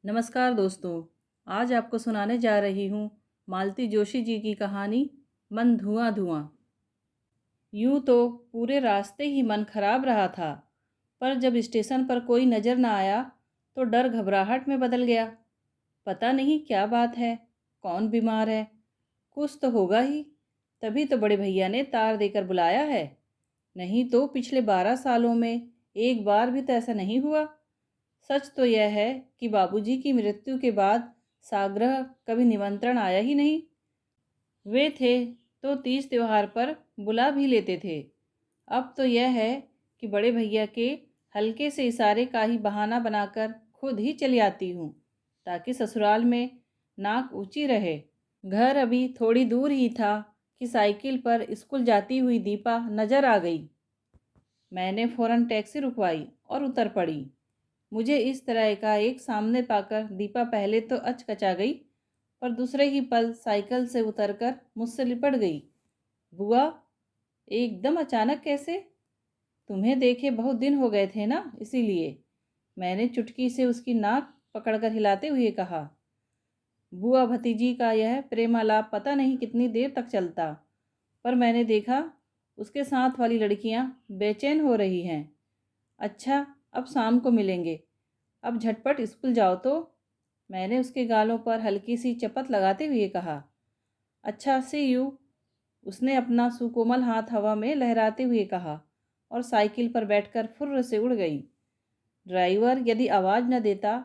नमस्कार दोस्तों। आज आपको सुनाने जा रही हूँ मालती जोशी जी की कहानी मन धुआं धुआं। यूं तो पूरे रास्ते ही मन खराब रहा था, पर जब स्टेशन पर कोई नज़र न आया तो डर घबराहट में बदल गया। पता नहीं क्या बात है, कौन बीमार है, कुछ तो होगा ही, तभी तो बड़े भैया ने तार देकर बुलाया है। नहीं तो पिछले 12 सालों में एक बार भी तो ऐसा नहीं हुआ। सच तो यह है कि बाबूजी की मृत्यु के बाद साग्रह कभी निमंत्रण आया ही नहीं। वे थे तो तीज त्योहार पर बुला भी लेते थे। अब तो यह है कि बड़े भैया के हल्के से इशारे का ही बहाना बनाकर खुद ही चली आती हूँ, ताकि ससुराल में नाक ऊंची रहे। घर अभी थोड़ी दूर ही था कि साइकिल पर स्कूल जाती हुई दीपा नजर आ गई। मैंने फौरन टैक्सी रुकवाई और उतर पड़ी। मुझे इस तरह एकाएक सामने पाकर दीपा पहले तो अचकचा गई, पर दूसरे ही पल साइकिल से उतरकर मुझसे लिपट गई। बुआ, एकदम अचानक कैसे? तुम्हें देखे बहुत दिन हो गए थे ना, इसीलिए। मैंने चुटकी से उसकी नाक पकड़कर हिलाते हुए कहा। बुआ भतीजी का यह प्रेमालाप पता नहीं कितनी देर तक चलता, पर मैंने देखा उसके साथ वाली लड़कियां बेचैन हो रही हैं। अच्छा, अब शाम को मिलेंगे, अब झटपट स्कूल जाओ तो। मैंने उसके गालों पर हल्की सी चपत लगाते हुए कहा। अच्छा, सी यू, उसने अपना सुकोमल हाथ हवा में लहराते हुए कहा और साइकिल पर बैठकर फुर्र से उड़ गई। ड्राइवर यदि आवाज़ न देता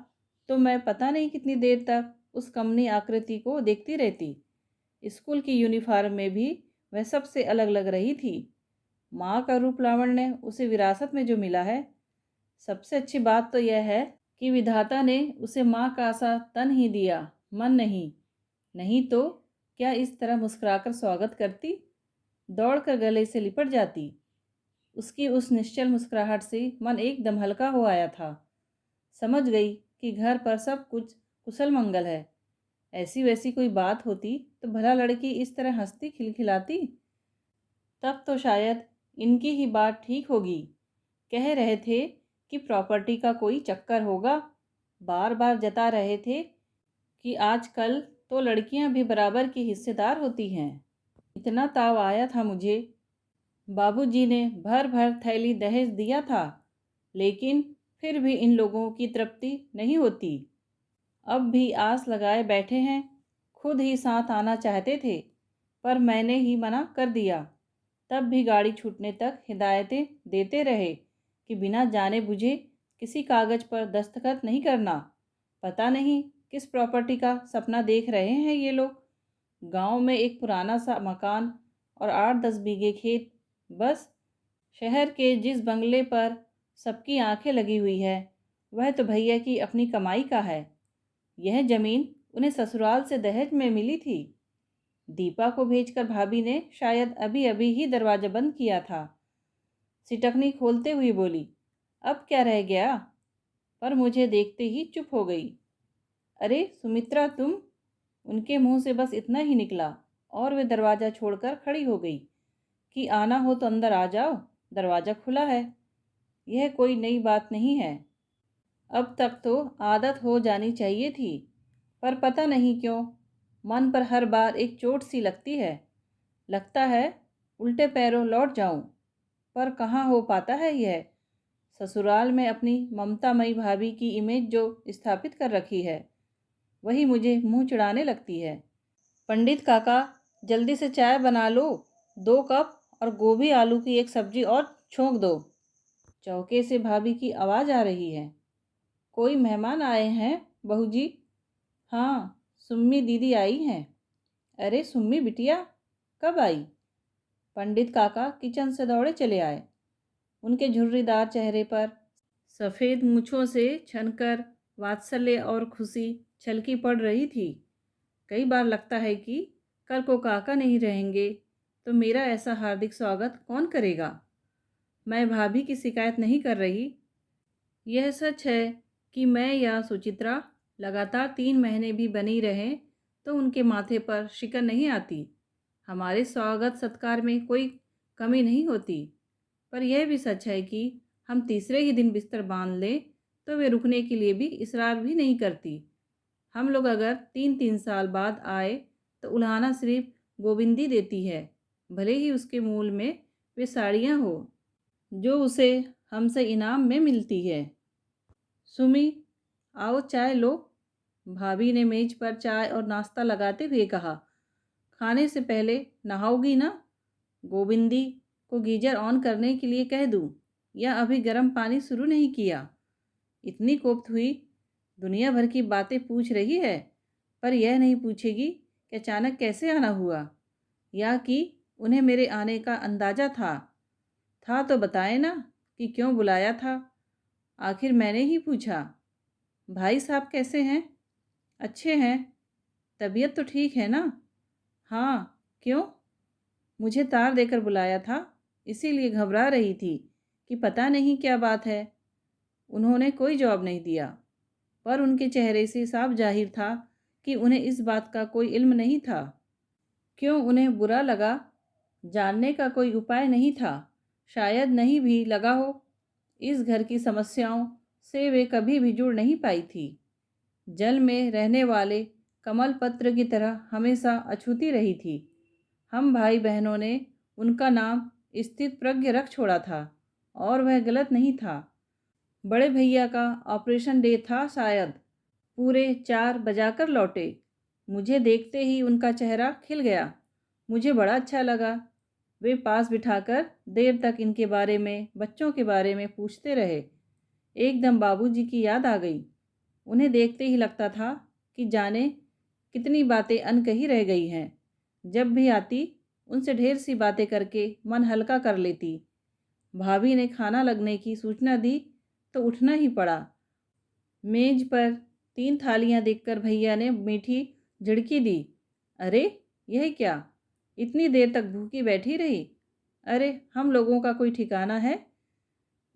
तो मैं पता नहीं कितनी देर तक उस कमनी आकृति को देखती रहती। स्कूल की यूनिफॉर्म में भी वह सबसे अलग लग रही थी। माँ का रूप लावण्य उसे विरासत में जो मिला है। सबसे अच्छी बात तो यह है कि विधाता ने उसे माँ का सा तन ही दिया, मन नहीं। नहीं तो क्या इस तरह मुस्कुराकर स्वागत करती, दौड़कर गले से लिपट जाती। उसकी उस निश्चल मुस्कुराहट से मन एकदम हल्का हो आया था। समझ गई कि घर पर सब कुछ कुशल मंगल है। ऐसी वैसी कोई बात होती तो भला लड़की इस तरह हंसती खिलखिलाती? तब तो शायद इनकी ही बात ठीक होगी। कह रहे थे कि प्रॉपर्टी का कोई चक्कर होगा। बार बार जता रहे थे कि आजकल तो लड़कियां भी बराबर की हिस्सेदार होती हैं। इतना ताव आया था मुझे। बाबूजी ने भर भर थैली दहेज दिया था, लेकिन फिर भी इन लोगों की तृप्ति नहीं होती। अब भी आस लगाए बैठे हैं। खुद ही साथ आना चाहते थे, पर मैंने ही मना कर दिया। तब भी गाड़ी छूटने तक हिदायतें देते रहे कि बिना जाने बुझे किसी कागज़ पर दस्तखत नहीं करना। पता नहीं किस प्रॉपर्टी का सपना देख रहे हैं ये लोग। गांव में एक पुराना सा मकान और 8-10 बीघे खेत, बस। शहर के जिस बंगले पर सबकी आंखें लगी हुई है, वह तो भैया की अपनी कमाई का है। यह जमीन उन्हें ससुराल से दहेज में मिली थी। दीपा को भेजकर भाभी ने शायद अभी अभी ही दरवाजा बंद किया था। सिटकनी खोलते हुए बोली, अब क्या रह गया? पर मुझे देखते ही चुप हो गई। अरे सुमित्रा, तुम? उनके मुंह से बस इतना ही निकला और वे दरवाज़ा छोड़कर खड़ी हो गई कि आना हो तो अंदर आ जाओ, दरवाज़ा खुला है। यह कोई नई बात नहीं है। अब तक तो आदत हो जानी चाहिए थी, पर पता नहीं क्यों मन पर हर बार एक चोट सी लगती है। लगता है उल्टे पैरों लौट जाऊं, पर कहाँ हो पाता है यह। ससुराल में अपनी ममतामयी भाभी की इमेज जो स्थापित कर रखी है, वही मुझे मुंह चिढ़ाने लगती है। पंडित काका, जल्दी से चाय बना लो, 2 कप, और गोभी आलू की एक सब्जी और छोंक दो। चौके से भाभी की आवाज़ आ रही है। कोई मेहमान आए हैं बहू जी? हाँ, सुम्मी दीदी आई हैं। अरे सुम्मी बिटिया, कब आई? पंडित काका किचन से दौड़े चले आए। उनके झुर्रीदार चेहरे पर सफ़ेद मूँछों से छनकर वात्सल्य और खुशी छलकी पड़ रही थी। कई बार लगता है कि कल को काका नहीं रहेंगे तो मेरा ऐसा हार्दिक स्वागत कौन करेगा। मैं भाभी की शिकायत नहीं कर रही। यह सच है कि मैं या सुचित्रा लगातार 3 महीने भी बनी रहें तो उनके माथे पर शिकन नहीं आती। हमारे स्वागत सत्कार में कोई कमी नहीं होती। पर यह भी सच है कि हम तीसरे ही दिन बिस्तर बांध लें तो वे रुकने के लिए भी इसरार भी नहीं करती। हम लोग अगर 3-3 साल बाद आए तो उल्हाना सिर्फ गोविंदी देती है, भले ही उसके मूल में वे साड़ियाँ हो जो उसे हमसे इनाम में मिलती है। सुमी, आओ चाय लो। भाभी ने मेज पर चाय और नाश्ता लगाते हुए कहा। खाने से पहले नहाओगी ना? गोविंदी को गीजर ऑन करने के लिए कह दूं या अभी गर्म पानी शुरू नहीं किया? इतनी कोफ्त हुई, दुनिया भर की बातें पूछ रही है, पर यह नहीं पूछेगी कि अचानक कैसे आना हुआ, या कि उन्हें मेरे आने का अंदाज़ा था तो बताए ना कि क्यों बुलाया था। आखिर मैंने ही पूछा। भाई साहब कैसे हैं? अच्छे हैं। तबीयत तो ठीक है ना? हाँ, क्यों? मुझे तार देकर बुलाया था, इसीलिए घबरा रही थी कि पता नहीं क्या बात है। उन्होंने कोई जवाब नहीं दिया, पर उनके चेहरे से साफ जाहिर था कि उन्हें इस बात का कोई इल्म नहीं था। क्यों उन्हें बुरा लगा, जानने का कोई उपाय नहीं था। शायद नहीं भी लगा हो। इस घर की समस्याओं से वे कभी भी जुड़ नहीं पाई थी। जल में रहने वाले कमल पत्र की तरह हमेशा अछूती रही थी। हम भाई बहनों ने उनका नाम स्थित प्रज्ञ रख छोड़ा था, और वह गलत नहीं था। बड़े भैया का ऑपरेशन डे था शायद। पूरे 4 बजाकर लौटे। मुझे देखते ही उनका चेहरा खिल गया। मुझे बड़ा अच्छा लगा। वे पास बिठाकर देर तक इनके बारे में, बच्चों के बारे में पूछते रहे। एकदम बाबूजी की याद आ गई। उन्हें देखते ही लगता था कि जाने कितनी बातें अनकही रह गई हैं। जब भी आती उनसे ढेर सी बातें करके मन हल्का कर लेती। भाभी ने खाना लगने की सूचना दी तो उठना ही पड़ा। मेज पर 3 थालियां देखकर भैया ने मीठी झिड़की दी। अरे, यह क्या? इतनी देर तक भूखी बैठी रही? अरे, हम लोगों का कोई ठिकाना है?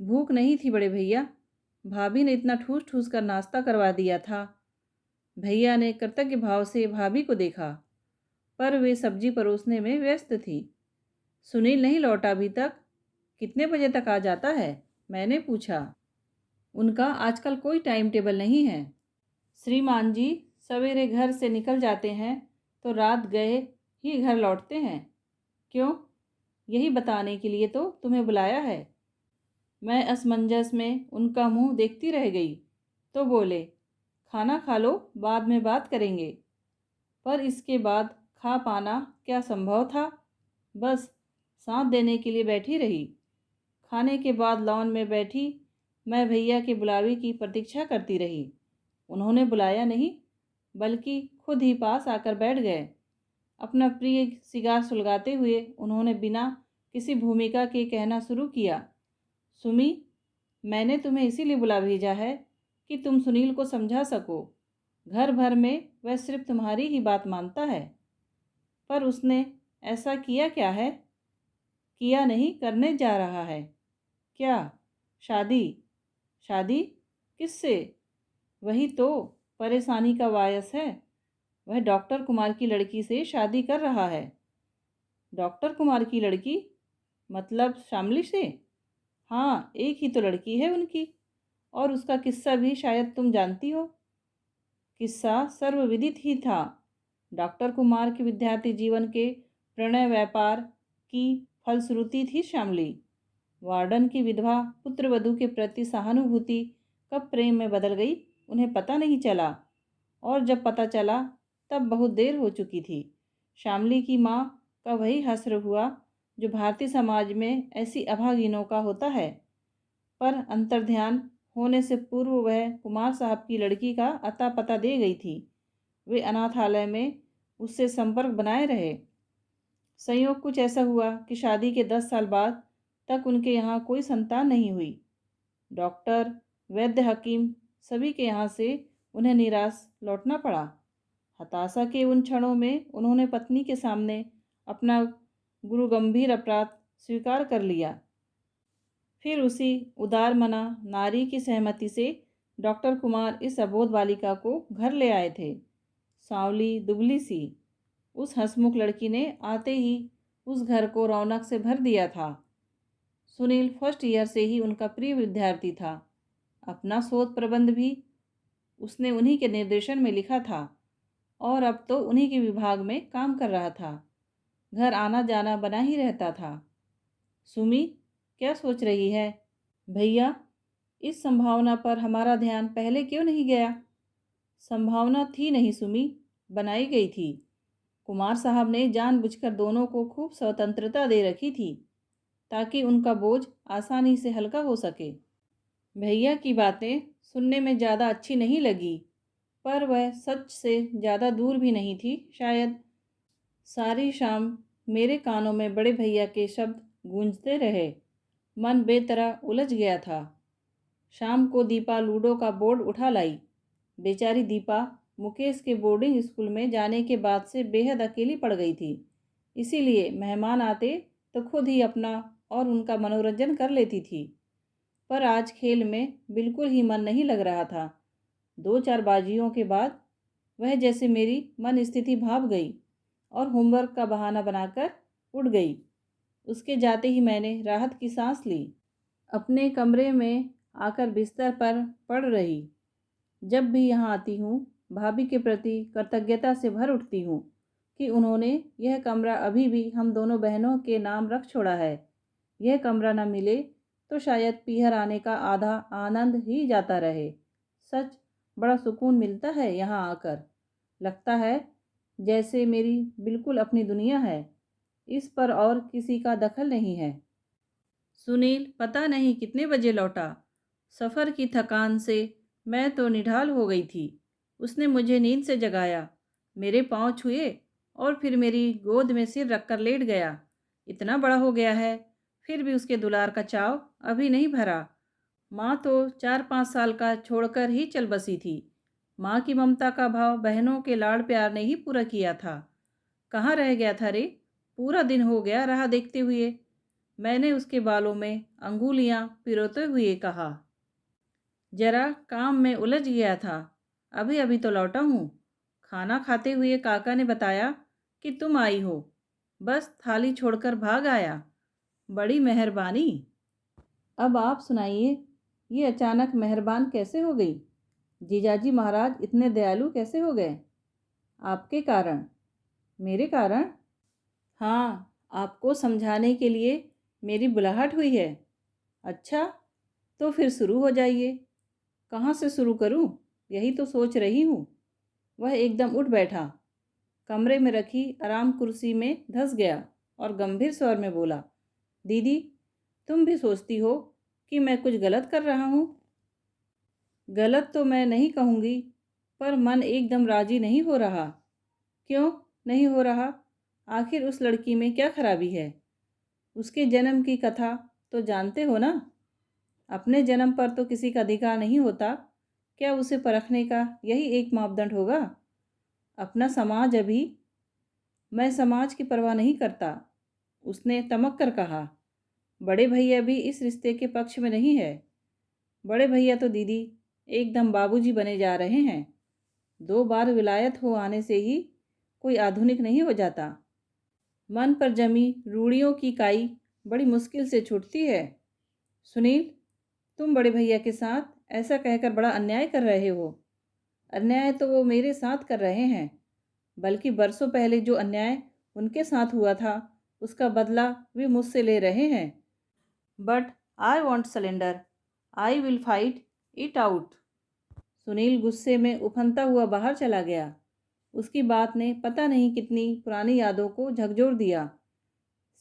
भूख नहीं थी बड़े भैया, भाभी ने इतना ठूस ठूस कर नाश्ता करवा दिया था। भैया ने कृतज्ञ भाव से भाभी को देखा, पर वे सब्जी परोसने में व्यस्त थी। सुनील नहीं लौटा अभी तक? कितने बजे तक आ जाता है? मैंने पूछा। उनका आजकल कोई टाइम टेबल नहीं है। श्रीमान जी सवेरे घर से निकल जाते हैं तो रात गए ही घर लौटते हैं। क्यों? यही बताने के लिए तो तुम्हें बुलाया है। मैं असमंजस में उनका मुंह देखती रह गई, तो बोले, खाना खा लो, बाद में बात करेंगे। पर इसके बाद खा पाना क्या संभव था? बस साथ देने के लिए बैठी रही। खाने के बाद लॉन में बैठी मैं भैया के बुलावे की प्रतीक्षा करती रही। उन्होंने बुलाया नहीं, बल्कि खुद ही पास आकर बैठ गए। अपना प्रिय सिगार सुलगाते हुए उन्होंने बिना किसी भूमिका के कहना शुरू किया। सुमी, मैंने तुम्हें इसीलिए बुला भेजा है कि तुम सुनील को समझा सको। घर भर में वह सिर्फ तुम्हारी ही बात मानता है, पर उसने ऐसा किया क्या है? किया नहीं, करने जा रहा है। क्या? शादी? शादी किससे? वही तो परेशानी का वायस है। वह डॉक्टर कुमार की लड़की से शादी कर रहा है। डॉक्टर कुमार की लड़की? मतलब शामली से? हाँ, एक ही तो लड़की है उनकी, और उसका किस्सा भी शायद तुम जानती हो। किस्सा सर्वविदित ही था। डॉक्टर कुमार के विद्यार्थी जीवन के प्रणय व्यापार की फलश्रुति थी शामली। वार्डन की विधवा पुत्रवधू के प्रति सहानुभूति कब प्रेम में बदल गई उन्हें पता नहीं चला, और जब पता चला तब बहुत देर हो चुकी थी। शामली की माँ का वही हश्र हुआ जो भारतीय समाज में ऐसी अभागिनों का होता है। पर अंतर्ध्यान होने से पूर्व वह कुमार साहब की लड़की का अता पता दे गई थी। वे अनाथालय में उससे संपर्क बनाए रहे। संयोग कुछ ऐसा हुआ कि शादी के 10 साल बाद तक उनके यहाँ कोई संतान नहीं हुई। डॉक्टर, वैद्य, हकीम सभी के यहाँ से उन्हें निराश लौटना पड़ा। हताशा के उन क्षणों में उन्होंने पत्नी के सामने अपना गुरु गंभीर अपराध स्वीकार कर लिया। फिर उसी उदार मना नारी की सहमति से डॉक्टर कुमार इस अबोध बालिका को घर ले आए थे। सांवली दुबली सी उस हंसमुख लड़की ने आते ही उस घर को रौनक से भर दिया था। सुनील फर्स्ट ईयर से ही उनका प्रिय विद्यार्थी था। अपना शोध प्रबंध भी उसने उन्हीं के निर्देशन में लिखा था और अब तो उन्हीं के विभाग में काम कर रहा था। घर आना जाना बना ही रहता था। सुमी क्या सोच रही है? भैया, इस संभावना पर हमारा ध्यान पहले क्यों नहीं गया? संभावना थी नहीं सुमी, बनाई गई थी। कुमार साहब ने जानबूझकर दोनों को खूब स्वतंत्रता दे रखी थी ताकि उनका बोझ आसानी से हल्का हो सके। भैया की बातें सुनने में ज़्यादा अच्छी नहीं लगी, पर वह सच से ज़्यादा दूर भी नहीं थी शायद। सारी शाम मेरे कानों में बड़े भैया के शब्द गूंजते रहे। मन बेतरह उलझ गया था। शाम को दीपा लूडो का बोर्ड उठा लाई। बेचारी दीपा मुकेश के बोर्डिंग स्कूल में जाने के बाद से बेहद अकेली पड़ गई थी। इसीलिए मेहमान आते तो खुद ही अपना और उनका मनोरंजन कर लेती थी। पर आज खेल में बिल्कुल ही मन नहीं लग रहा था। 2-4 बाजियों के बाद वह जैसे मेरी मन स्थिति भाप गई और होमवर्क का बहाना बनाकर उठ गई। उसके जाते ही मैंने राहत की सांस ली। अपने कमरे में आकर बिस्तर पर पड़ रही। जब भी यहाँ आती हूँ, भाभी के प्रति कृतज्ञता से भर उठती हूँ कि उन्होंने यह कमरा अभी भी हम दोनों बहनों के नाम रख छोड़ा है। यह कमरा न मिले तो शायद पीहर आने का आधा आनंद ही जाता रहे। सच बड़ा सुकून मिलता है यहाँ आकर। लगता है जैसे मेरी बिल्कुल अपनी दुनिया है। इस पर और किसी का दखल नहीं है। सुनील पता नहीं कितने बजे लौटा। सफ़र की थकान से मैं तो निढाल हो गई थी। उसने मुझे नींद से जगाया, मेरे पाँव छुए और फिर मेरी गोद में सिर रखकर लेट गया। इतना बड़ा हो गया है, फिर भी उसके दुलार का चाव अभी नहीं भरा। माँ तो 4-5 साल का छोड़कर ही चल बसी थी। माँ की ममता का भाव बहनों के लाड़ प्यार ने ही पूरा किया था। कहाँ रह गया था रे? पूरा दिन हो गया राह देखते हुए। मैंने उसके बालों में अंगुलियां पिरोते हुए कहा। जरा काम में उलझ गया था, अभी अभी तो लौटा हूँ। खाना खाते हुए काका ने बताया कि तुम आई हो, बस थाली छोड़कर भाग आया। बड़ी मेहरबानी। अब आप सुनाइए, ये अचानक मेहरबान कैसे हो गई? जीजाजी महाराज इतने दयालु कैसे हो गए? आपके कारण? मेरे कारण? हाँ, आपको समझाने के लिए मेरी बुलाहट हुई है। अच्छा, तो फिर शुरू हो जाइए। कहाँ से शुरू करूँ, यही तो सोच रही हूँ। वह एकदम उठ बैठा, कमरे में रखी आराम कुर्सी में धंस गया और गंभीर स्वर में बोला, दीदी, तुम भी सोचती हो कि मैं कुछ गलत कर रहा हूँ? गलत तो मैं नहीं कहूँगी, पर मन एकदम राजी नहीं हो रहा। क्यों नहीं हो रहा? आखिर उस लड़की में क्या खराबी है? उसके जन्म की कथा तो जानते हो ना? अपने जन्म पर तो किसी का अधिकार नहीं होता। क्या उसे परखने का यही एक मापदंड होगा? अपना समाज अभी। मैं समाज की परवाह नहीं करता, उसने तमक कर कहा। बड़े भैया भी इस रिश्ते के पक्ष में नहीं है। बड़े भैया तो दीदी एकदम बाबूजी बने जा रहे हैं। 2 बार विलायत हो आने से ही कोई आधुनिक नहीं हो जाता। मन पर जमी रूढ़ियों की काई बड़ी मुश्किल से छूटती है। सुनील, तुम बड़े भैया के साथ ऐसा कहकर बड़ा अन्याय कर रहे हो। अन्याय तो वो मेरे साथ कर रहे हैं, बल्कि बरसों पहले जो अन्याय उनके साथ हुआ था उसका बदला वे मुझसे ले रहे हैं। But I want cylinder, I will fight it out. Sunil गुस्से में उफनता हुआ बाहर चला गया। उसकी बात ने पता नहीं कितनी पुरानी यादों को झकझोर दिया।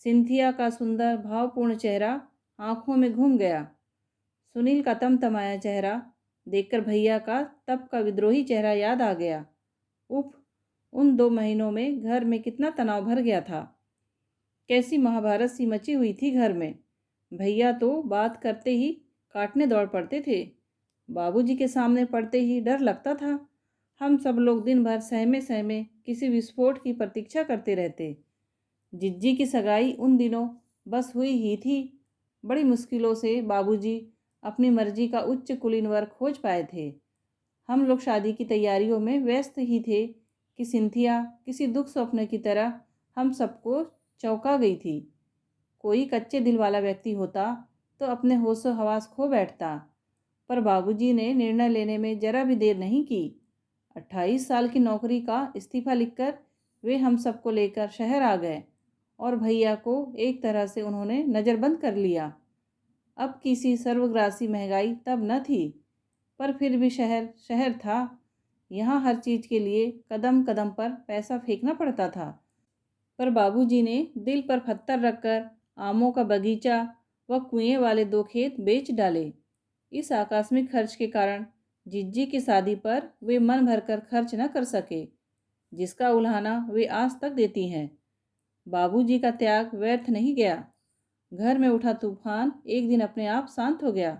सिंथिया का सुंदर भावपूर्ण चेहरा आंखों में घूम गया। सुनील का तमतमाया चेहरा देखकर भैया का तब का विद्रोही चेहरा याद आ गया। उफ, उन 2 महीनों में घर में कितना तनाव भर गया था। कैसी महाभारत सी मची हुई थी घर में। भैया तो बात करते ही काटने दौड़ पड़ते थे। बाबूजी के सामने पड़ते ही डर लगता था। हम सब लोग दिन भर सहमे सहमे किसी विस्फोट की प्रतीक्षा करते रहते। जिज्जी की सगाई उन दिनों बस हुई ही थी। बड़ी मुश्किलों से बाबूजी अपनी मर्जी का उच्च कुलीन वर्ग खोज पाए थे। हम लोग शादी की तैयारियों में व्यस्त ही थे कि सिंथिया किसी दुख स्वप्न की तरह हम सबको चौंका गई थी। कोई कच्चे दिल वाला व्यक्ति होता तो अपने होशो हवास खो बैठता। पर बाबूजी ने निर्णय लेने में जरा भी देर नहीं की। 28 साल की नौकरी का इस्तीफा लिखकर वे हम सबको लेकर शहर आ गए और भैया को एक तरह से उन्होंने नज़रबंद कर लिया। अब किसी सर्वग्रासी महंगाई तब न थी, पर फिर भी शहर शहर था। यहाँ हर चीज़ के लिए कदम कदम पर पैसा फेंकना पड़ता था। पर बाबूजी ने दिल पर पत्थर रखकर आमों का बगीचा व कुएं वाले 2 खेत बेच डाले। इस आकस्मिक खर्च के कारण जिज्जी की शादी पर वे मन भरकर खर्च न कर सके, जिसका उल्हाना वे आज तक देती हैं। बाबूजी का त्याग व्यर्थ नहीं गया। घर में उठा तूफान एक दिन अपने आप शांत हो गया।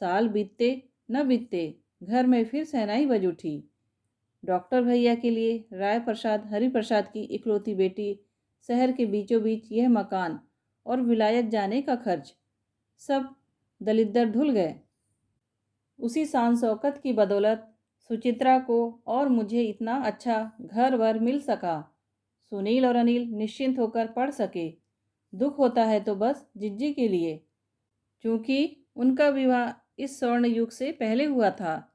साल बीतते न बीतते घर में फिर शहनाई बज उठी। डॉक्टर भैया के लिए राय प्रसाद हरि प्रसाद की इकलौती बेटी, शहर के बीचों बीच यह मकान और विलायत जाने का खर्च, सब दलिद्दर धुल गए। उसी शान शौकत की बदौलत सुचित्रा को और मुझे इतना अच्छा घर वर मिल सका। सुनील और अनिल निश्चिंत होकर पढ़ सके। दुख होता है तो बस जिज्जी के लिए, क्योंकि उनका विवाह इस स्वर्ण युग से पहले हुआ था,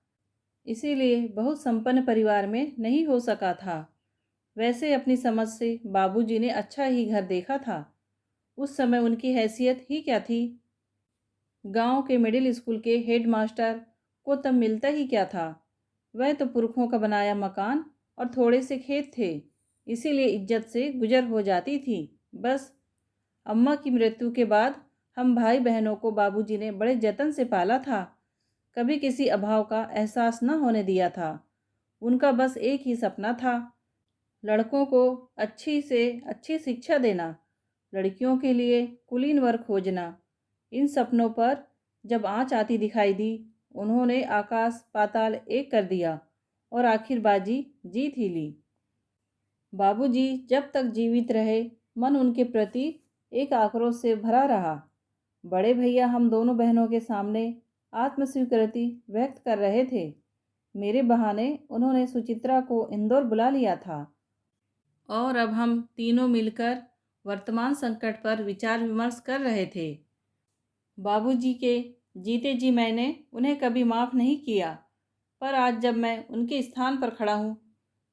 इसीलिए बहुत संपन्न परिवार में नहीं हो सका था। वैसे अपनी समझ से बाबूजी ने अच्छा ही घर देखा था। उस समय उनकी हैसियत ही क्या थी। गांव के मिडिल स्कूल के हेडमास्टर को तब मिलता ही क्या था। वह तो पुरखों का बनाया मकान और थोड़े से खेत थे, इसीलिए इज्जत से गुजर हो जाती थी। बस अम्मा की मृत्यु के बाद हम भाई बहनों को बाबूजी ने बड़े जतन से पाला था। कभी किसी अभाव का एहसास न होने दिया था। उनका बस एक ही सपना था, लड़कों को अच्छी से अच्छी शिक्षा देना, लड़कियों के लिए कुलीन वर खोजना। इन सपनों पर जब आँच आती दिखाई दी, उन्होंने आकाश पाताल एक कर दिया और आखिर बाजी जीत ही ली। बाबूजी जब तक जीवित रहे, मन उनके प्रति एक आक्रोश से भरा रहा। बड़े भैया हम दोनों बहनों के सामने आत्मस्वीकृति व्यक्त कर रहे थे। मेरे बहाने उन्होंने सुचित्रा को इंदौर बुला लिया था और अब हम तीनों मिलकर वर्तमान संकट पर विचार विमर्श कर रहे थे। बाबूजी के जीते जी मैंने उन्हें कभी माफ़ नहीं किया, पर आज जब मैं उनके स्थान पर खड़ा हूँ,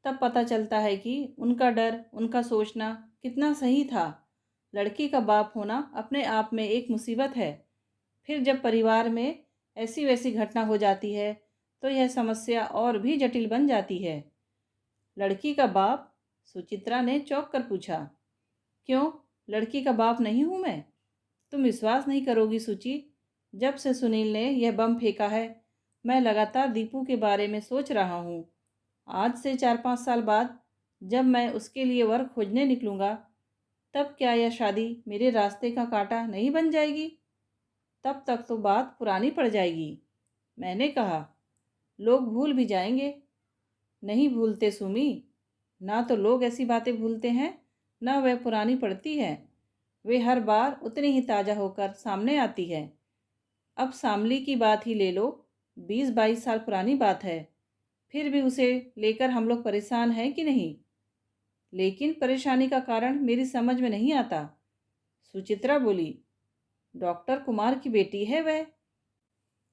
तब पता चलता है कि उनका डर, उनका सोचना कितना सही था। लड़की का बाप होना अपने आप में एक मुसीबत है। फिर जब परिवार में ऐसी वैसी घटना हो जाती है, तो यह समस्या और भी जटिल बन जाती है। लड़की का बाप? सुचित्रा ने चौंक कर पूछा। क्यों, लड़की का बाप नहीं हूँ मैं? तुम विश्वास नहीं करोगी सुचि, जब से सुनील ने यह बम फेंका है, मैं लगातार दीपू के बारे में सोच रहा हूँ। आज से 4-5 साल बाद जब मैं उसके लिए वर खोजने निकलूँगा, तब क्या यह शादी मेरे रास्ते का कांटा नहीं बन जाएगी? तब तक तो बात पुरानी पड़ जाएगी। मैंने कहा, लोग भूल भी जाएंगे। नहीं भूलते सुमी, ना तो लोग ऐसी बातें भूलते हैं, ना वह पुरानी पड़ती है। वे हर बार उतनी ही ताज़ा होकर सामने आती है। अब शामली की बात ही ले लो, 20-22 साल पुरानी बात है, फिर भी उसे लेकर हम लोग परेशान हैं कि नहीं? लेकिन परेशानी का कारण मेरी समझ में नहीं आता। सुचित्रा बोली, डॉक्टर कुमार की बेटी है वह,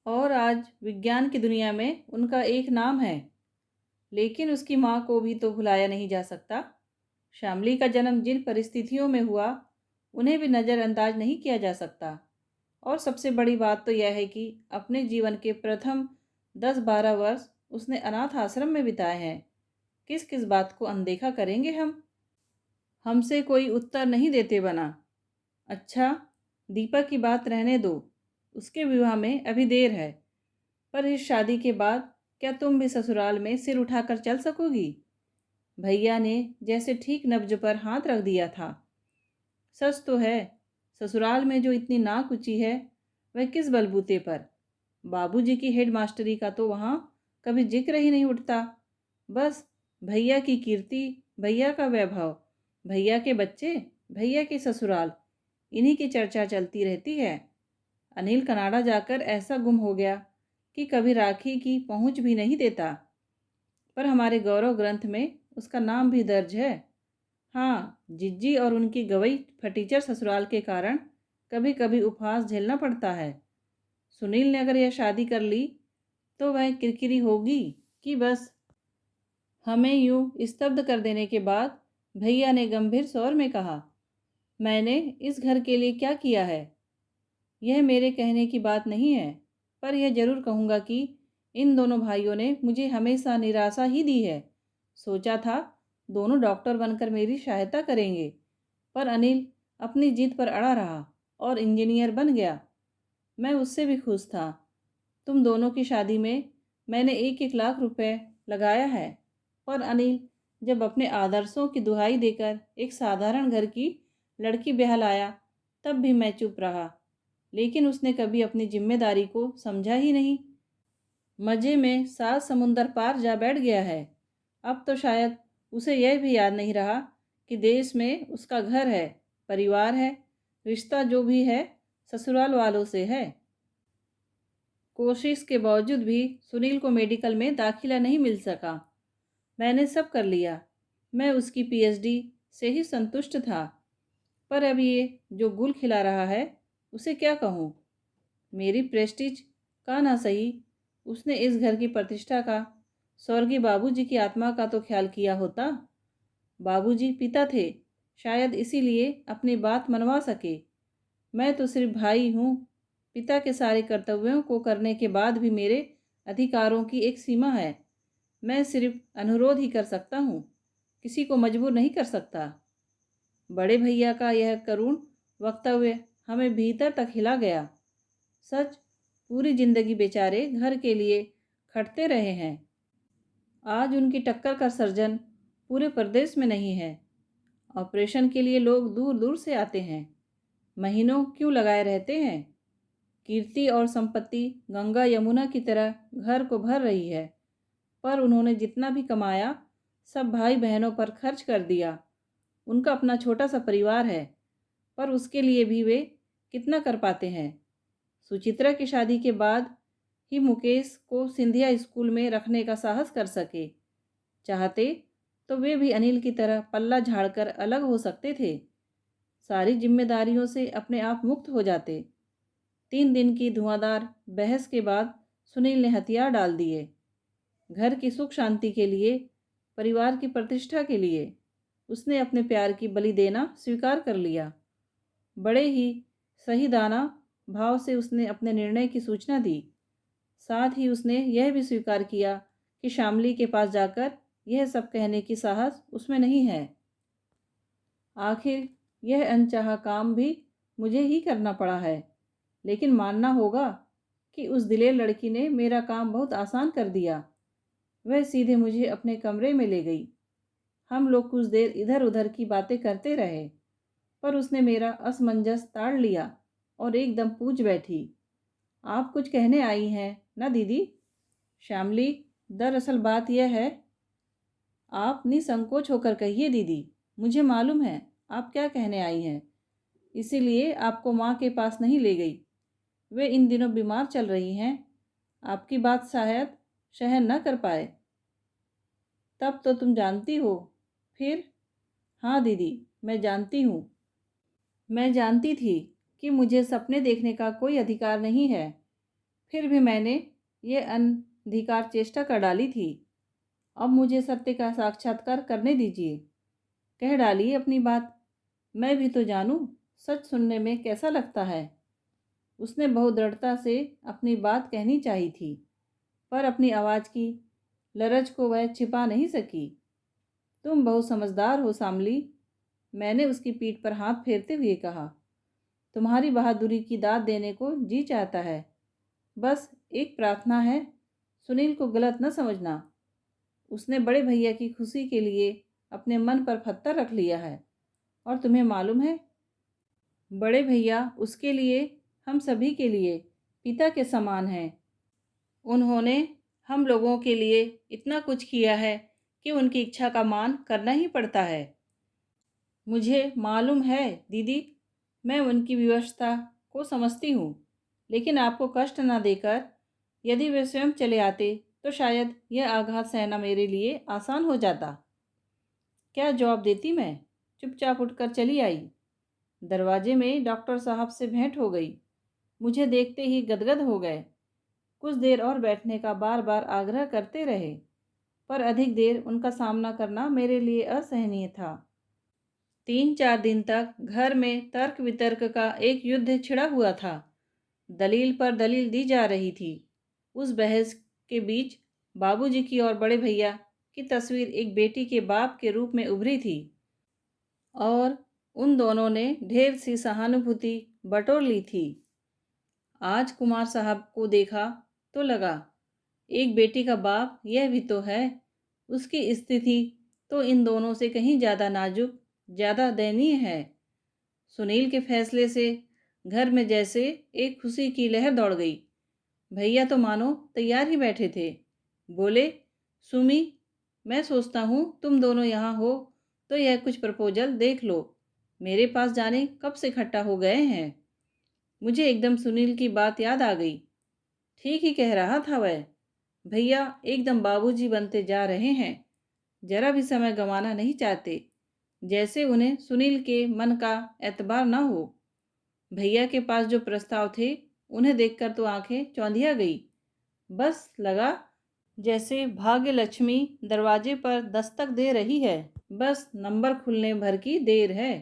और आज विज्ञान की दुनिया में उनका एक नाम है। लेकिन उसकी माँ को भी तो भुलाया नहीं जा सकता। शामली का जन्म जिन परिस्थितियों में हुआ, उन्हें भी नज़रअंदाज नहीं किया जा सकता। और सबसे बड़ी बात तो यह है कि अपने जीवन के प्रथम 10-12 वर्ष उसने अनाथ आश्रम में बिताए हैं। किस किस बात को अनदेखा करेंगे हम? हमसे कोई उत्तर नहीं देते बना। अच्छा, दीपक की बात रहने दो, उसके विवाह में अभी देर है, पर इस शादी के बाद क्या तुम भी ससुराल में सिर उठाकर चल सकोगी? भैया ने जैसे ठीक नब्ज पर हाथ रख दिया था। सच तो है, ससुराल में जो इतनी नाक ऊंची है, वह किस बलबूते पर? बाबूजी की हेडमास्टरी का तो वहाँ कभी जिक्र ही नहीं उठता। बस भैया की कीर्ति, भैया का वैभव, भैया के बच्चे, भैया के ससुराल, इन्हीं की चर्चा चलती रहती है। अनिल कनाडा जाकर ऐसा गुम हो गया कि कभी राखी की पहुंच भी नहीं देता, पर हमारे गौरव ग्रंथ में उसका नाम भी दर्ज है। हाँ, जिज्जी और उनकी गवई फटीचर ससुराल के कारण कभी कभी उपहास झेलना पड़ता है। सुनील ने अगर यह शादी कर ली तो वह किरकिरी होगी कि बस। हमें यूं स्तब्ध कर देने के बाद भैया ने गंभीर स्वर में कहा, मैंने इस घर के लिए क्या किया है? यह मेरे कहने की बात नहीं है, पर यह जरूर कहूँगा कि इन दोनों भाइयों ने मुझे हमेशा निराशा ही दी है। सोचा था दोनों डॉक्टर बनकर मेरी सहायता करेंगे, पर अनिल अपनी जिद पर अड़ा रहा और इंजीनियर बन गया। मैं उससे भी खुश था। तुम दोनों की शादी में मैंने 1-1 लाख रुपए लगाया है, पर अनिल जब अपने आदर्शों की दुहाई देकर एक साधारण घर की लड़की ब्याह लाया, तब भी मैं चुप रहा। लेकिन उसने कभी अपनी जिम्मेदारी को समझा ही नहीं। मज़े में 7 समुंदर पार जा बैठ गया है। अब तो शायद उसे यह भी याद नहीं रहा कि देश में उसका घर है, परिवार है, रिश्ता जो भी है ससुराल वालों से है। कोशिश के बावजूद भी सुनील को मेडिकल में दाखिला नहीं मिल सका। मैंने सब कर लिया। मैं उसकी पीएचडी से ही संतुष्ट था, पर अब ये जो गुल खिला रहा है उसे क्या कहूँ। मेरी प्रेस्टीज का ना सही, उसने इस घर की प्रतिष्ठा का, स्वर्गीय बाबूजी की आत्मा का तो ख्याल किया होता। बाबूजी पिता थे, शायद इसीलिए अपनी बात मनवा सके। मैं तो सिर्फ भाई हूँ। पिता के सारे कर्तव्यों को करने के बाद भी मेरे अधिकारों की एक सीमा है। मैं सिर्फ अनुरोध ही कर सकता हूँ, किसी को मजबूर नहीं कर सकता। बड़े भैया का यह करुण वक्तव्य हमें भीतर तक हिला गया। सच, पूरी जिंदगी बेचारे घर के लिए खटते रहे हैं। आज उनकी टक्कर का सर्जन पूरे प्रदेश में नहीं है। ऑपरेशन के लिए लोग दूर दूर से आते हैं, महीनों क्यों लगाए रहते हैं। कीर्ति और संपत्ति गंगा यमुना की तरह घर को भर रही है, पर उन्होंने जितना भी कमाया सब भाई बहनों पर खर्च कर दिया। उनका अपना छोटा सा परिवार है, पर उसके लिए भी वे कितना कर पाते हैं। सुचित्रा की शादी के बाद ही मुकेश को सिंधिया स्कूल में रखने का साहस कर सके। चाहते तो वे भी अनिल की तरह पल्ला झाड़कर अलग हो सकते थे, सारी जिम्मेदारियों से अपने आप मुक्त हो जाते। 3 दिन की धुआंधार बहस के बाद सुनील ने हथियार डाल दिए। घर की सुख शांति के लिए, परिवार की प्रतिष्ठा के लिए उसने अपने प्यार की बलि देना स्वीकार कर लिया। बड़े ही सहीदाना भाव से उसने अपने निर्णय की सूचना दी। साथ ही उसने यह भी स्वीकार किया कि शामली के पास जाकर यह सब कहने की साहस उसमें नहीं है। आखिर यह अनचाहा काम भी मुझे ही करना पड़ा है, लेकिन मानना होगा कि उस दिलेर लड़की ने मेरा काम बहुत आसान कर दिया। वह सीधे मुझे अपने कमरे में ले गई। हम लोग कुछ देर इधर उधर की बातें करते रहे, पर उसने मेरा असमंजस ताड़ लिया और एकदम पूछ बैठी, आप कुछ कहने आई हैं ना दीदी? श्यामली, दरअसल बात यह है। आप निसंकोच होकर कहिए दीदी, मुझे मालूम है आप क्या कहने आई हैं, इसीलिए आपको माँ के पास नहीं ले गई। वे इन दिनों बीमार चल रही हैं, आपकी बात शायद सहन न कर पाए। तब तो तुम जानती हो। फिर? हाँ दीदी, मैं जानती हूँ। मैं जानती थी कि मुझे सपने देखने का कोई अधिकार नहीं है, फिर भी मैंने ये अनधिकार चेष्टा कर डाली थी। अब मुझे सत्य का साक्षात्कार करने दीजिए। कह डालिए अपनी बात, मैं भी तो जानूं सच सुनने में कैसा लगता है। उसने बहुत दृढ़ता से अपनी बात कहनी चाहिए थी, पर अपनी आवाज़ की लरज को वह छिपा नहीं सकी। तुम बहुत समझदार हो शामली, मैंने उसकी पीठ पर हाथ फेरते हुए कहा। तुम्हारी बहादुरी की दाद देने को जी चाहता है। बस एक प्रार्थना है, सुनील को गलत न समझना। उसने बड़े भैया की खुशी के लिए अपने मन पर पत्थर रख लिया है, और तुम्हें मालूम है, बड़े भैया उसके लिए, हम सभी के लिए पिता के समान हैं। उन्होंने हम लोगों के लिए इतना कुछ किया है कि उनकी इच्छा का मान करना ही पड़ता है। मुझे मालूम है दीदी, मैं उनकी व्यवस्था को समझती हूँ, लेकिन आपको कष्ट न देकर यदि वे स्वयं चले आते तो शायद यह आघात सहना मेरे लिए आसान हो जाता। क्या जवाब देती मैं? चुपचाप उठकर चली आई। दरवाजे में डॉक्टर साहब से भेंट हो गई। मुझे देखते ही गदगद हो गए। कुछ देर और बैठने का बार बार आग्रह करते रहे, पर अधिक देर उनका सामना करना मेरे लिए असहनीय था। 3-4 दिन तक घर में तर्क वितर्क का एक युद्ध छिड़ा हुआ था। दलील पर दलील दी जा रही थी। उस बहस के बीच बाबूजी की और बड़े भैया की तस्वीर एक बेटी के बाप के रूप में उभरी थी, और उन दोनों ने ढेर सी सहानुभूति बटोर ली थी। आज कुमार साहब को देखा तो लगा, एक बेटी का बाप यह भी तो है। उसकी स्थिति तो इन दोनों से कहीं ज़्यादा नाजुक, ज़्यादा दयनीय है। सुनील के फैसले से घर में जैसे एक खुशी की लहर दौड़ गई। भैया तो मानो तैयार ही बैठे थे। बोले, सुमी, मैं सोचता हूँ तुम दोनों यहाँ हो तो यह कुछ प्रपोजल देख लो। मेरे पास जाने कब से इकट्ठा हो गए हैं। मुझे एकदम सुनील की बात याद आ गई। ठीक ही कह रहा था वह। भैया एकदम बाबूजी बनते जा रहे हैं। जरा भी समय गंवाना नहीं चाहते, जैसे उन्हें सुनील के मन का एतबार न हो। भैया के पास जो प्रस्ताव थे उन्हें देखकर तो आंखें चौंधिया गई। बस लगा जैसे भाग्य लक्ष्मी दरवाजे पर दस्तक दे रही है। बस नंबर खुलने भर की देर है।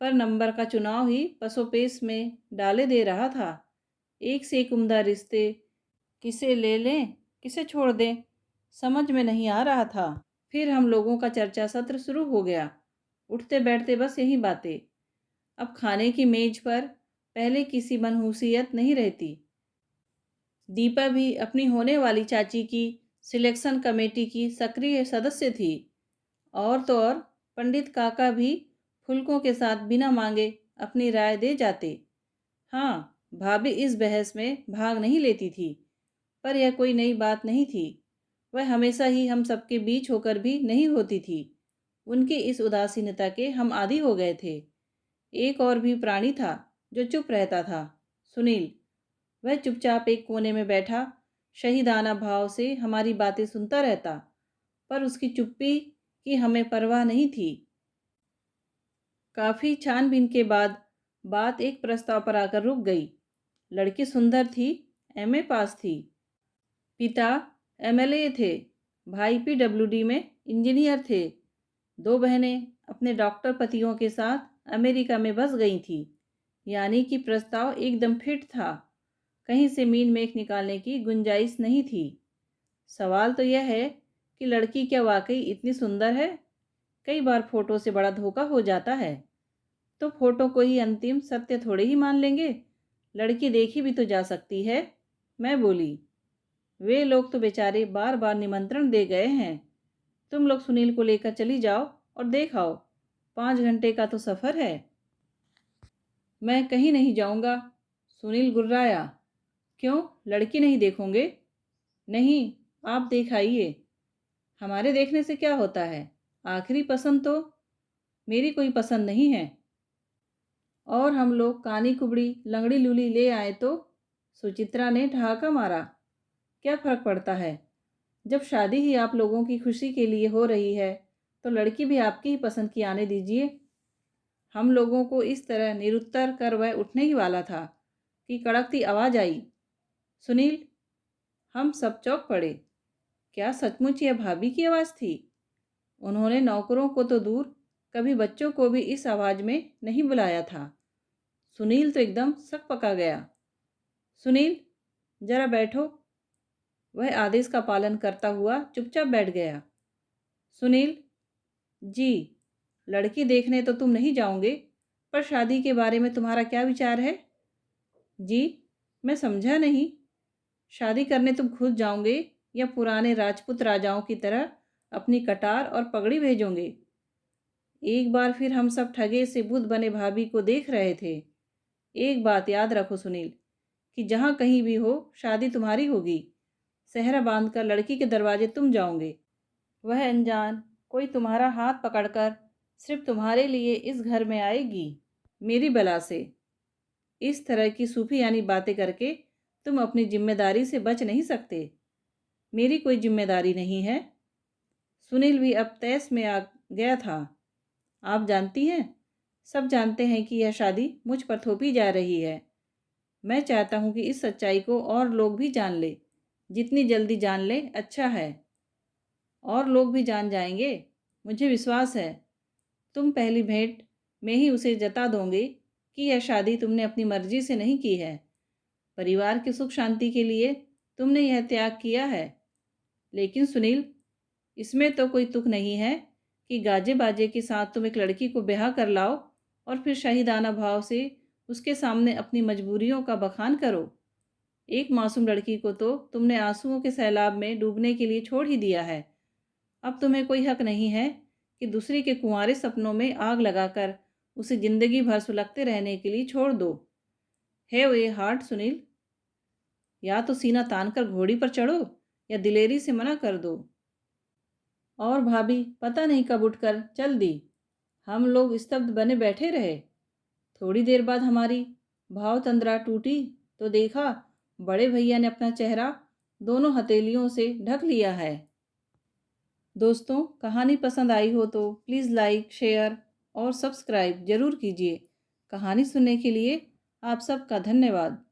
पर नंबर का चुनाव ही पसोपेश में डाले दे रहा था। एक से एक उम्दा रिश्ते, किसे ले लें किसे छोड़ दें, समझ में नहीं आ रहा था। फिर हम लोगों का चर्चा सत्र शुरू हो गया। उठते बैठते बस यही बातें। अब खाने की मेज पर पहले किसी मनहूसियत नहीं रहती। दीपा भी अपनी होने वाली चाची की सिलेक्शन कमेटी की सक्रिय सदस्य थी। और तो और पंडित काका भी फुलकों के साथ बिना मांगे अपनी राय दे जाते। हाँ, भाभी इस बहस में भाग नहीं लेती थी, पर यह कोई नई बात नहीं थी। वह हमेशा ही हम सबके बीच होकर भी नहीं होती थी। उनकी इस उदासीनता के हम आदी हो गए थे। एक और भी प्राणी था जो चुप रहता था, सुनील। वह चुपचाप एक कोने में बैठा शहीदाना भाव से हमारी बातें सुनता रहता, पर उसकी चुप्पी की हमें परवाह नहीं थी। काफ़ी छानबीन के बाद बात एक प्रस्ताव पर आकर रुक गई। लड़की सुंदर थी, एमए पास थी। पिता एमएलए थे, भाई पीडब्ल्यूडी में इंजीनियर थे। दो बहनें अपने डॉक्टर पतियों के साथ अमेरिका में बस गई थी। यानी कि प्रस्ताव एकदम फिट था। कहीं से मीन मेख निकालने की गुंजाइश नहीं थी। सवाल तो यह है कि लड़की क्या वाकई इतनी सुंदर है? कई बार फोटो से बड़ा धोखा हो जाता है। तो फोटो को ही अंतिम सत्य थोड़े ही मान लेंगे। लड़की देखी भी तो जा सकती है। मैं बोली, वे लोग तो बेचारे बार बार निमंत्रण दे गए हैं। तुम लोग सुनील को लेकर चली जाओ और देख आओ। 5 घंटे का तो सफ़र है। मैं कहीं नहीं जाऊंगा, सुनील गुर्राया। क्यों, लड़की नहीं देखोगे? नहीं, आप देख आइए। हमारे देखने से क्या होता है? आखिरी पसंद तो मेरी कोई पसंद नहीं है। और हम लोग कानी कुबड़ी लंगड़ी लूली ले आए तो? सुचित्रा ने ठहाका मारा। क्या फ़र्क पड़ता है? जब शादी ही आप लोगों की खुशी के लिए हो रही है तो लड़की भी आपकी ही पसंद की आने दीजिए। हम लोगों को इस तरह निरुत्तर कर वह उठने ही वाला था कि कड़कती आवाज़ आई, सुनील। हम सब चौंक पड़े। क्या सचमुच यह भाभी की आवाज़ थी? उन्होंने नौकरों को तो दूर, कभी बच्चों को भी इस आवाज़ में नहीं बुलाया था। सुनील तो एकदम सकपका गया। सुनील, जरा बैठो। वह आदेश का पालन करता हुआ चुपचाप बैठ गया। सुनील, जी, लड़की देखने तो तुम नहीं जाओगे, पर शादी के बारे में तुम्हारा क्या विचार है? जी, मैं समझा नहीं। शादी करने तुम खुद जाओगे या पुराने राजपूत राजाओं की तरह अपनी कटार और पगड़ी भेजोगे? एक बार फिर हम सब ठगे से बुद्ध बने भाभी को देख रहे थे। एक बात याद रखो सुनील, कि जहाँ कहीं भी हो शादी तुम्हारी होगी। सेहरा बांध कर लड़की के दरवाजे तुम जाओगे। वह अनजान कोई तुम्हारा हाथ पकड़कर सिर्फ तुम्हारे लिए इस घर में आएगी, मेरी बला से। इस तरह की सूफियानी बातें करके तुम अपनी जिम्मेदारी से बच नहीं सकते। मेरी कोई जिम्मेदारी नहीं है। सुनील भी अब तैस में आ गया था। आप जानती हैं, सब जानते हैं कि यह शादी मुझ पर थोपी जा रही है। मैं चाहता हूँ कि इस सच्चाई को और लोग भी जान ले। जितनी जल्दी जान ले अच्छा है। और लोग भी जान जाएंगे, मुझे विश्वास है। तुम पहली भेंट में ही उसे जता दोगे कि यह शादी तुमने अपनी मर्जी से नहीं की है। परिवार की सुख शांति के लिए तुमने यह त्याग किया है। लेकिन सुनील, इसमें तो कोई तुक नहीं है कि गाजे बाजे के साथ तुम एक लड़की को ब्याह कर लाओ और फिर शाहिदाना भाव से उसके सामने अपनी मजबूरियों का बखान करो। एक मासूम लड़की को तो तुमने आंसुओं के सैलाब में डूबने के लिए छोड़ ही दिया है। अब तुम्हें कोई हक नहीं है कि दूसरी के कुंवारे सपनों में आग लगाकर उसे जिंदगी भर सुलगते रहने के लिए छोड़ दो। है वे हार्ट सुनील, या तो सीना तान कर घोड़ी पर चढ़ो या दिलेरी से मना कर दो। और भाभी पता नहीं कब उठकर चल दी। हम लोग स्तब्ध बने बैठे रहे। थोड़ी देर बाद हमारी भाव तंद्रा टूटी तो देखा बड़े भैया ने अपना चेहरा दोनों हथेलियों से ढक लिया है। दोस्तों, कहानी पसंद आई हो तो प्लीज़ लाइक, शेयर और सब्सक्राइब ज़रूर कीजिए। कहानी सुनने के लिए आप सबका धन्यवाद।